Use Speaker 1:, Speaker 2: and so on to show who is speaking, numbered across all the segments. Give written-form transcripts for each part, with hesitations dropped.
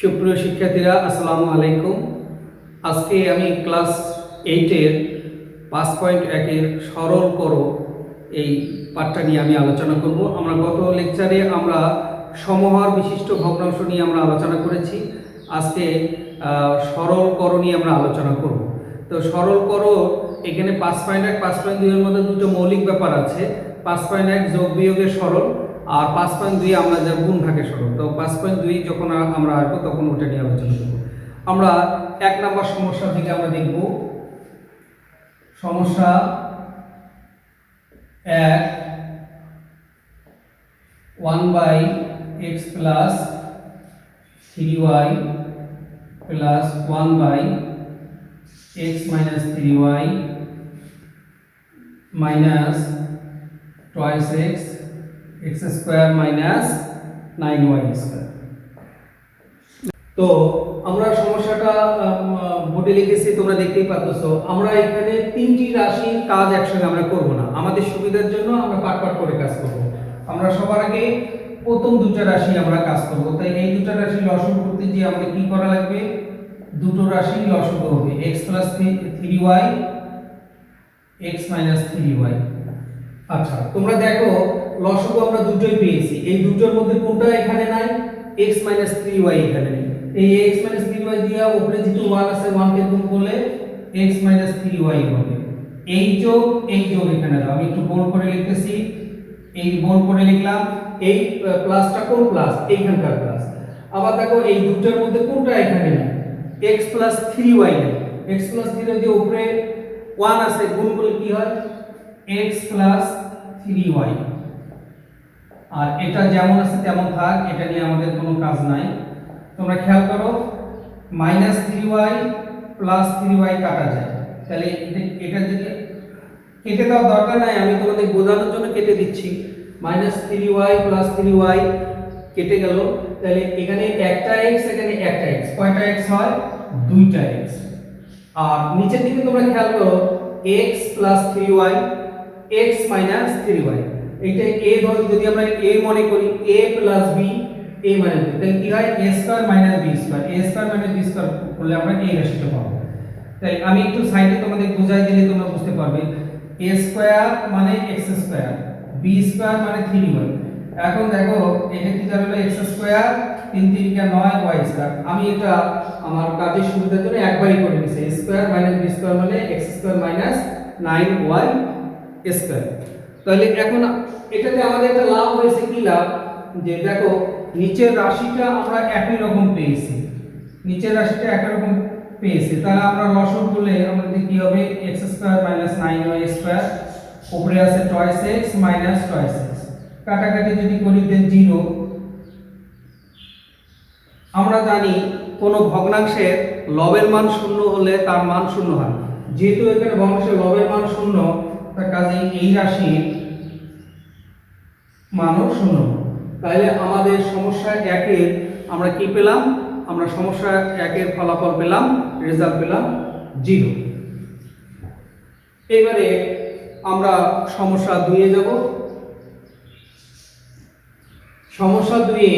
Speaker 1: সুপ্রিয় শিক্ষার্থীরা, আসসালামু আলাইকুম। আজকে আমি ক্লাস 8-এর 5.1-এর সরল করো এই পাঠটা নিয়ে আমি আলোচনা করব। আমরা গত লেকচারে আমরা সমহার বিশিষ্ট ভগ্নাংশ নিয়ে আমরা আলোচনা করেছি। আজকে সরল করো নিয়ে আমরা আলোচনা করব। তো সরল করো এখানে 5.1 5.2-এর মধ্যে দুটো মৌলিক ব্যাপার আছে। 5.1 যোগ বিয়োগের সরল আর 5.2 আমরা যা গুণ ভাগের সরল। তো 5.2 যখন আমরা আসবো তখন ওটা নিয়ে আলোচনা করব। আমরা 1 নম্বর সমস্যা থেকে আমরা দেখব। সমস্যা 1 1/x plus 3y plus 1/x minus 3y minus twice x square minus 9y square। তো আমরা সমস্যাটা বোর্ডে লিখেছি, তোমরা দেখতেই পাচ্ছ। আমরা এখানে তিনটি রাশির কাজ একসঙ্গে আমরা করব না, আমাদের সুবিধার জন্য আমরা পাট পাট করে কাজ করব। আমরা সবার আগে প্রথম দুটো রাশি আমরা কাজ করব। তাই এই দুটো রাশি লসাগু করতে গিয়ে আমাদের কি করা লাগবে? দুটো রাশি লসাগু হবে x plus 3y x minus 3y। আচ্ছা, তোমরা দেখো লসাগু আমরা দুটোই পেয়েছি। এই দুটোর মধ্যে কোনটা এখানে নাই? x minus 3y এখানে নেই। এই x minus 3y দিয়া উপরে যেটা 1 আছে 1 কে গুণ করলে x minus 3y হবে। এই যোগ এখানে দাও। আমি একটু বোল্ড করে লিখতেছি, এই বোল্ড করে লিখলাম। এই প্লাসটা কোন প্লাস? এইখানকার প্লাস। আবার দেখো এই দুটোর মধ্যে কোনটা এখানে নেই? x plus 3y নেই। x plus 3y দিয়ে উপরে 1 আছে, গুণ করলে কি হয়? x plus 3y। আর এটা যেমন আছে তেমন থাক, এটা নিয়ে আমাদের কোনো কাজ নাই। তোমরা খেয়াল করো, মাইনাস 3y প্লাস 3y কাটা যায়। তাহলে এটা যদি কেটে দেওয়ার দরকার নাই, আমি তোমাদের বোঝানোর জন্য কেটে দিচ্ছি। মাইনাস 3y প্লাস 3y কেটে গেল। তাহলে এখানে একটা x, এখানে একটা x, কয়টা x হয়? দুইটা x। আর নিচের দিকে তোমরা খেয়াল করো, x plus 3y x minus 3y। এইটা a ধর, যদি আমরা a মনে করি, a plus b a minus b, তাহলে কি হয়? a square minus b square. a square minus b square করলে আমরা এই রাশিটা পাবো। তাই আমি একটু সাইডে তোমাদের বুঝাই দিলে তোমরা বুঝতে পারবে। a স্কয়ার মানে x স্কয়ার, b স্কয়ার মানে 3y। এখন দেখো এটা কি দাঁড়ালো? x স্কয়ার 3 3 কে 9 y স্কয়ার। আমি এটা আমার কাজের সুবিধার জন্য একবারই করে নিয়েছি। a square minus b square মানে x square minus 9y square. তাহলে এখন এটাতে আমাদের একটা লাভ হয়েছে। কি লাভ? যে দেখো নিচের রাশিটা আমরা একই রকম পেয়েছি, নিচের রাশিটা একই রকম পেয়েছি। তাহলে আমরা লসাগু করলে আমাদের কি হবে? x square minus 9y square, উপরে আছে twice x minus twice x, কাটাকাটি যদি করি দেন 0। আমরা জানি কোন ভগ্নাংশের লবের মান 0 হলে তার মান 0 হয়। যেহেতু এখানে ভগ্নাংশের লবের মান 0, তার কাজেই এই রাশির মানও 0। তাহলে আমাদের সমস্যা 1-এর আমরা কি পেলাম? আমরা সমস্যা 1-এর ফলাফল পেলাম, রেজাল্ট পেলাম 0। এবারে আমরা সমস্যা 2-এ যাব। সমস্যা 2-এ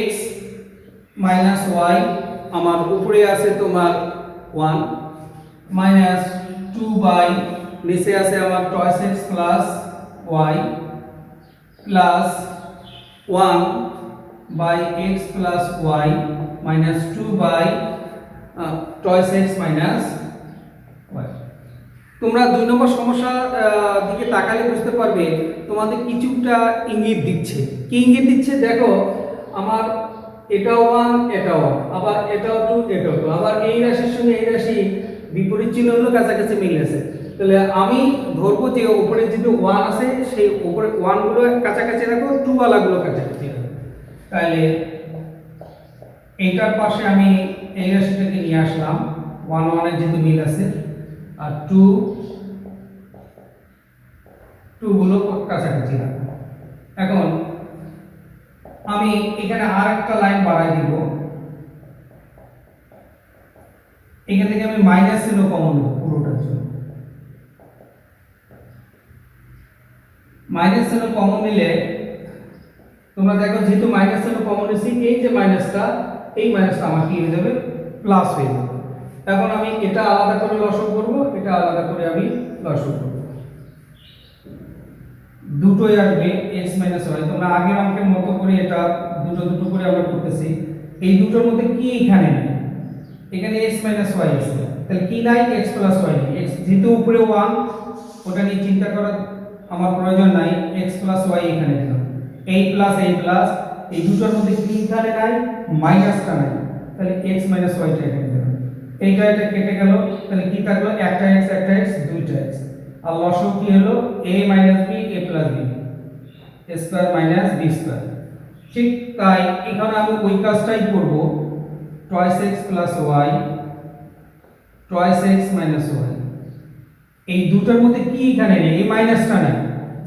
Speaker 1: x মাইনাস y, আমার উপরে আছে তোমার 1 মাইনাস 2 নিচে আছে আমার twice x plus y plus 1 by x plus y minus 2 by twice x minus y। তোমরা 2 নম্বর সমস্যা দিকে তাকালে বুঝতে পারবে তোমাদের কিছুটা ইঙ্গিত দিচ্ছে। কি ইঙ্গিত দিচ্ছে? দেখো আমার এটাও 1 এটাও 1, আবার এটাও 2 এটাও 2, আবার এই রাশির সঙ্গে এই রাশি বিপরীত চিহ্ন হলো কাছাকাছি মিল আছে। তাহলে আমি ধরবো যে উপরে যেটা 1 আছে সেই উপরে 1 গুলো কাছাকাছি রাখো, 2 ওয়ালাগুলো কাছাকাছি রাখো। তাহলে এইটার পাশে আমি এই রাশিটাকে নিয়ে আসলাম, 1 1 এর যেহেতু মিল আছে, আর 2 গুলো কাছাকাছি রাখো। এখন আমি এখানে আরেকটা লাইন বাড়াই দিব। এখান থেকে আমি মাইনাস চিহ্ন কমন নেব পুরোটার জন্য। মাইনাস চিহ্ন কমন নিলে তোমরা দেখো যেহেতু মাইনাস চিহ্ন কমন নিছি এই যে মাইনাসটা এই মাইনাসটা আমার কি হয়ে যাবে প্লাস হয়ে যাবে। এখন আমি এটা আলাদা করে লসাগু করব, এটা আলাদা করে আমি লসাগু করব, দুটোই আসবে x y। তোমরা আগের অঙ্কের মতো করে এটা দুটো দুটো করে আমরা করতেছি। এই দুটোর মধ্যে কি এখানে নেই, এখানে x y আছে, তাহলে কি নাই x y নেই। x যেহেতু উপরে 1 ওটা নিয়ে চিন্তা করার আমার প্রয়োজন নাই, x y এখানে দিলাম, এই প্লাস এই দুটোর মধ্যে কি এখানে নাই মাইনাসটা নাই, তাহলে x y টা এখানে দিলাম, এইটা এটা কেটে গেল, তাহলে কি থাকলো একটা x দুইটা x, আর লসাগু কি হলো a - b a + b a square - b square. ঠিক তাই এখানে আমি ওই কাজটাই করব, twice x + y twice x - y। এই দুটোর মধ্যে কি এখানে নেই, এই মাইনাসটা নাই,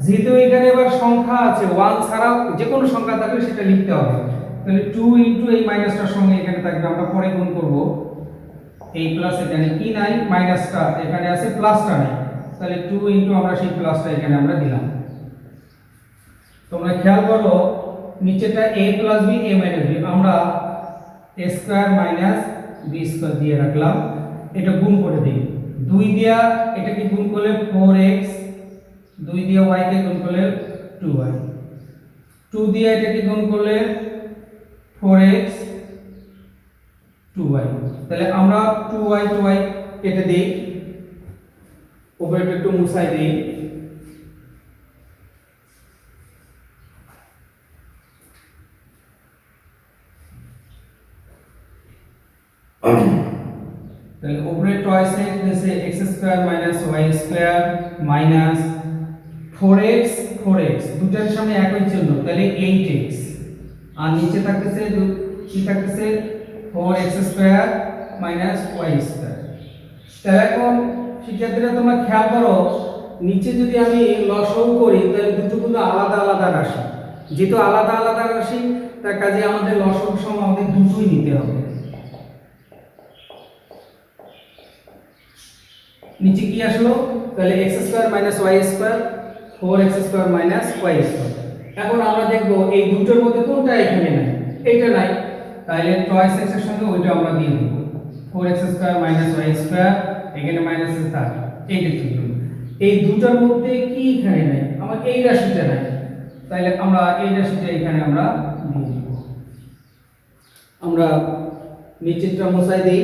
Speaker 1: যেহেতু এখানে এবার সংখ্যা আছে 1 ছাড়া যে কোনো সংখ্যা থাকলে সেটা লিখতে হবে, তাহলে 2 এই মাইনাসটার সঙ্গে এখানে থাকবে, আমরা পরে গুণ করব। এই প্লাস এখানে কি নাই মাইনাসটা এখানে আছে, প্লাসটা নাই, তাহলে 2 আমরা সেই প্লাসটা এখানে আমরা দিলাম। তোমরা খেয়াল করো নিচেটা a + b a - b, আমরা a স্কয়ার - b স্কয়ার দিয়ে রাখলাম, এটা গুণ করে দেই। 2 দিয়া এটাকে গুণ করলে 4x, 2 দিয়ে y কে গুণ করলে 2y, 2 দিয়ে এটাকে গুণ করলে 4x 2y, তাহলে আমরা 2y কেটে দেই, উপরেটা একটু মুছাই দেই। তাহলে উপরে টয়েস x দিয়েছে x square - y square minus 4x দুটার সামনে একই চিহ্ন, তাহলে 8x, আর নিচে থাকতেছে কি থাকতেছে 4x স্কয়ার - y স্কয়ার। তাহলে এখন শিক্ষার্থীরা তোমরা খেয়াল করো নিচে যদি আমি লসাগু করি তাহলে দুটো কিন্তু আলাদা আলাদা রাশি, যেহেতু আলাদা আলাদা রাশি তার কাজে আমাদের লসাগু সম আমাদের দুটোই নিতে হবে। নিচে কি আসলো, তাহলে x square - y square 4x square - y square. এখন আমরা দেখব এই দুটোর মধ্যে কোনটা এখানে নাই, এটা নাই, তাহলে twice x এর সঙ্গে ওইটা আমরা দিয়ে দেব, 4x স্কয়ার - y স্কয়ার, এখানে মাইনাস আছে তার এইটা ঠিক হলো। এই দুটোর মধ্যে কি এখানে নাই, আমার এই রাশিটা নাই, তাহলে আমরা এই রাশিটা এখানে আমরা দিয়ে দেব। আমরা নিচেরটা মুছাই দেই।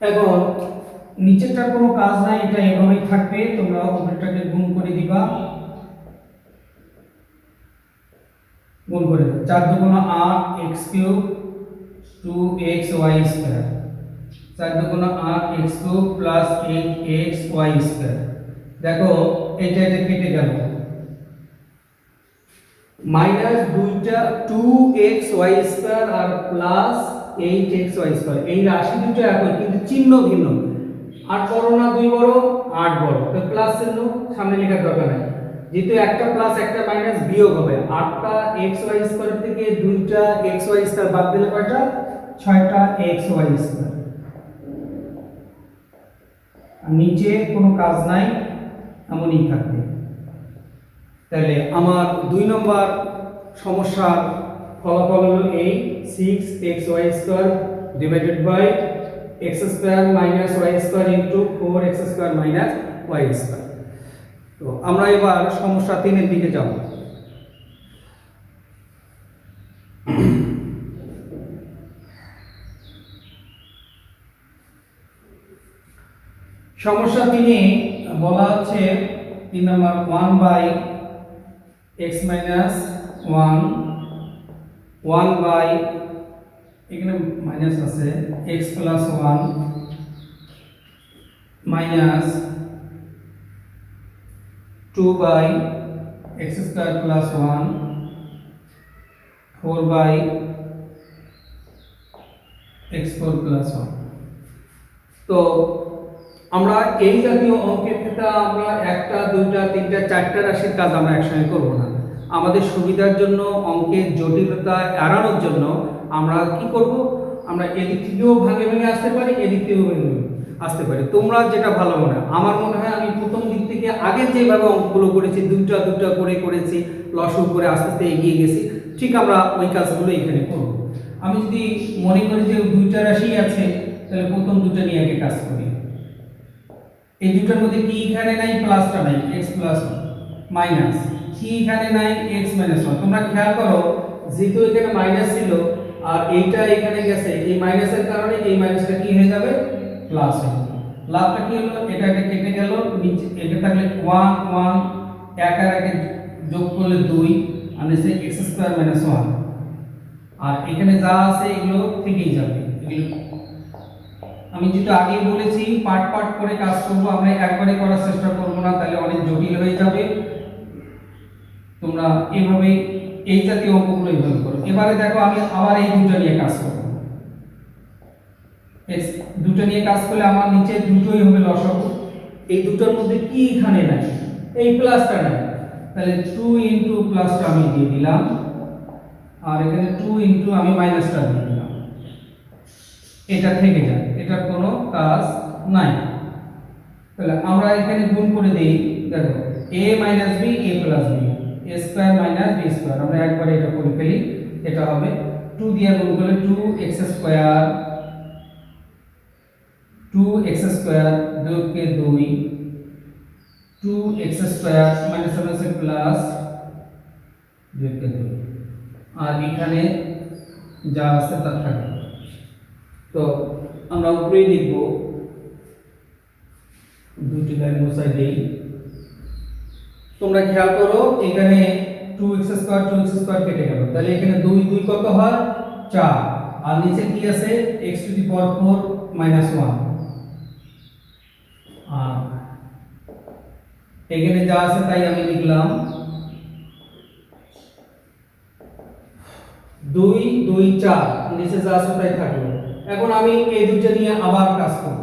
Speaker 1: এখন নিচেরটার কোনো কাজ নাই, এটা এভাবেই থাকবে, তোমরা উপরেরটাকে গুণ করে দিবা, গুণ করে দাও, 4 × 8 x³ 2xy square, 4 × 8 x³ + 8xy square. দেখো এটা কেটে গেল, মাইনাস 2xy স্কয়ার আর প্লাস 8xy স্কয়ার, এই রাশি দুটো একই কিন্তু চিহ্ন ভিন্ন, 8 বড় না 2 বড়, 8 বড়, তো প্লাস চিহ্ন সামনে লেখার দরকার নাই, যেহেতু একটা প্লাস একটা মাইনাস বিয়োগ হবে, 8টা xy স্কয়ার থেকে 2টা xy স্কয়ার বাদ দিলে কয়টা 6টা xy স্কয়ার। আর নিচে কোনো কাজ নাই, এমনই থাকবে। তাহলে আমার 2 নম্বর সমস্যার ফলাফল হলো এই 6xy square divided by x square - y square into 4x square - y square. তো আমরা এবার সমস্যা 3 এর দিকে যাব। সমস্যা 3 এ বলা হচ্ছে 3 নম্বর 1/x - 1 1 এখানে মাইনাস আছে x + 1 মাইনাস 2/x² + 1 4/x4 + 1। তো আমরা এই জাতীয় অঙ্কের ক্ষেত্রে আমরা একটা দুইটা তিনটা চারটা রাশির কাজ আমরা একসঙ্গে করব না, আমাদের সুবিধার জন্য অঙ্কের জটিলতা এড়ানোর জন্য আমরা কি করব, আমরা এদিক থেকেও ভাগে ভাগে আসতে পারি, এদিক থেকেও ভাগে ভাগে আসতে পারি, তোমরা যেটা ভালো মনে হয়। আমার মনে হয় আমি প্রথম দিক থেকে আগে যেভাবে অঙ্কগুলো করেছি দুইটা দুইটা করে করেছি, লসও করে আস্তে আস্তে এগিয়ে গেছি, ঠিক আমরা ওই কাজগুলো এখানে করব। আমি যদি মনে করি যে দুইটা রাশি আছে, তাহলে প্রথম দুটো নিয়ে আগে কাজ করি। এই দুটোর মধ্যে কি এখানে নাই, প্লাসটা নাই, x প্লাস মাইনাস, কি এখানে নাই, x মাইনাস 1। তোমরা খেয়াল করো যেহেতু এখানে মাইনাস ছিল আর এইটা এখানে গেছে, এই মাইনাসের কারণে এই মাইনাসটা কি হয়ে যাবে, প্লাস হয়ে যাবে। লাভটা কি হলো, এটা কেটে গেল, নিচে এটা থাকলে 1 1 এক আর একে যোগ করলে 2 আর নিচে x স্কয়ার মাইনাস 1, আর এখানে যা আছে এগুলো থেকেই যাবে। আমি যেটা আগে বলেছি পার্ট পার্ট করে কাজ করব, আমরা একবারে করার চেষ্টা করব না, তাহলে অনেক জটিল হয়ে যাবে। তোমরা এইভাবে এই জাতীয় অঙ্কগুলো এইভাবে করো। এবারে দেখো আমি আবার এই দুটো নিয়ে কাজ করব। এই দুটো নিয়ে কাজ করলে আমার নিচে দুটোই হবে লসাগু। এই দুটোর মধ্যে কি এখানে নাই, এই প্লাসটা নাই, তাহলে 2 ইনটু প্লাসটা আমি দিয়ে দিলাম, আর এখানে 2 ইনটু আমি মাইনাসটা দিয়ে দিলাম। এটা থেকে যায়, এটার কোনো কাজ নাই। তাহলে আমরা এখানে গুণ করে দেই, দেখো a minus b a plus b a square minus b square, আমরা একবারে এটা করে ফেলি। এটা হবে 2 দিয়ে গুণ করলে 2x স্কয়ার 2x স্কয়ার 2 কে 2 2x স্কয়ার মাইনাস আছে প্লাস 2 কে 2, আর এখানে যা আছে তা থাকবে। তো আমরা উপরেই লিখব, দুটি লাইন বসাই দেই। তোমরা খেয়াল করো এখানে 2x স্কয়ার কেটে গেল, তাহলে এখানে 2 2 কত হয় 4, আর নিচে কি আছে x to the power 4 minus 1, আর এখানে যা আছে তাই আমি লিখলাম 2 2 4, নিচে যা আছে তাই থাকলো। এখন আমি এই দুটো নিয়ে আবার কাজ করব।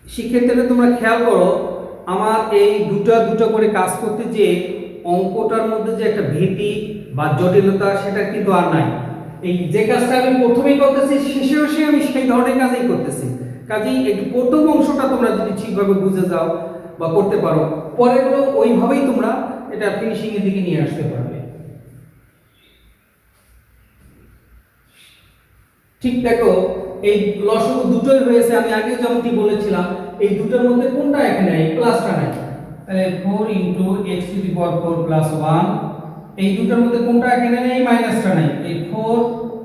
Speaker 1: শিক্ষার্থীরা তোমরা খেয়াল করো আমার এই দুটো করে কাজ করতে যে অঙ্কটার মধ্যে যে একটা ভীতি বা জটিলতা সেটা কিন্তু আর নাই। এই যে কাজটা আমি প্রথমেই করতেছি শেষেও আমি সেই ধরনের কাজই করতেছি। কাজেই এই প্রথম অংশটা তোমরা যদি ঠিকভাবে বুঝে যাও বা করতে পারো, পরেরগুলো ওইভাবেই তোমরা এটা ফিনিশিং এর দিকে নিয়ে আসতে পারবে। ঠিক দেখো এই লসাগু দুটোই হয়েছে, আমি আগে যেমনটি বলেছিলাম এই দুটোর মধ্যে কোনটা এখানে নাই, প্লাসটা নাই, তাহলে 4 into x to the power 4 plus 1। এই দুটোর মধ্যে কোনটা এখানে নেই, মাইনাসটা নাই, এই 4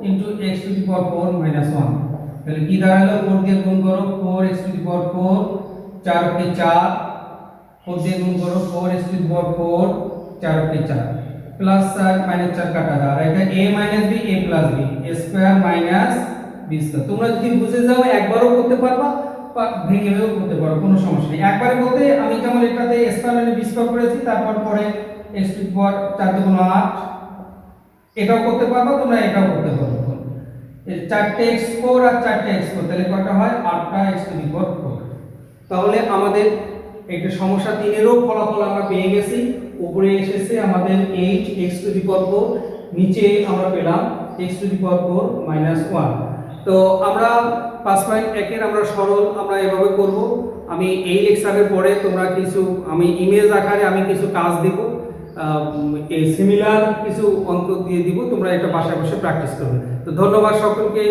Speaker 1: into x to the power 4 minus 1, তাহলে কি দাঁড়ালো 4 দিয়ে গুণ করো 4x টু দি পাওয়ার 4 4 কে 4, 4 দিয়ে গুণ করো 4x to the power 4 4 K 4, plus 4 minus 4 কাটা যায়, আর এটা a minus b a plus b a square minus b square. তোমরা যদি বুঝে যাও একবারও করতে পারবা বা ভেঙেও করতে পারো, কোনো সমস্যা নেই। একবারে বলতে আমি যেমন এটাতে স্কয়ার মানে b স্কয়ার করেছি, তারপর পরে x টু দি পাওয়ার 4 দুগুণ 8, এটাও করতে পারবা, তোমরা এটাও করতে পারো। এই 4টে x4 আর 4টে x4, তাহলে কয়টা হয় 8টা x টু দি পাওয়ার 4। তাহলে আমাদের একটা সমস্যা 3 এরও ফলাফল আমরা পেয়ে গেছি। উপরে এসেছে আমাদের 8x টু দি পাওয়ার 4, নিচে আমরা পেলাম x to the power 4 minus 1। তো আমরা 5.1 এর আমরা সরল আমরা এভাবে করব। আমি এই লেকচারের পরে তোমরা কিছু আমি ইমেজ আকারে আমি কিছু কাজ দেব, এই সিমিলার কিছু অঙ্ক দিয়ে দিব, তোমরা এটা বাসায় বসে প্র্যাকটিস করবে। তো ধন্যবাদ সকলকে।